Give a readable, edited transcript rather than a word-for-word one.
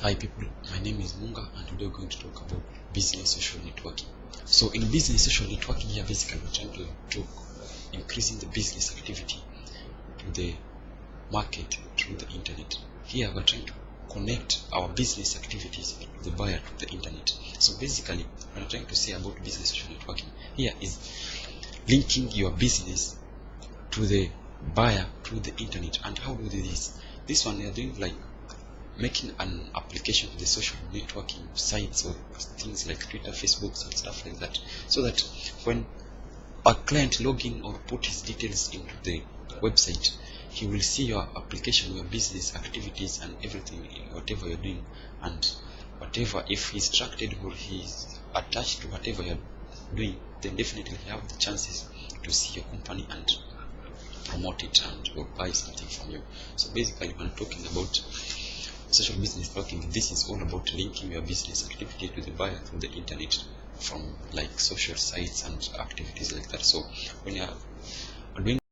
Hi people, my name is Munga and today we're going to talk about business social networking. So in business social networking here, basically we're trying to talk increasing the business activity to the market through the internet. Here we're trying to connect our business activities to the buyer through the internet. So basically what I'm trying to say about business social networking here is linking your business to the buyer through the internet. And how do we do this? This one they are doing like making an application to the social networking sites or things like Twitter, Facebook, and stuff like that, so that when a client log in or put his details into the website, he will see your application, your business activities and everything, whatever you're doing, and whatever, if he's attracted or he's attached to whatever you're doing, then definitely he have the chances to see your company and promote it and or buy something from you. So basically when talking about social business talking, this is all about linking your business activity to the buyer through the internet from like social sites and activities like that. So when you are doing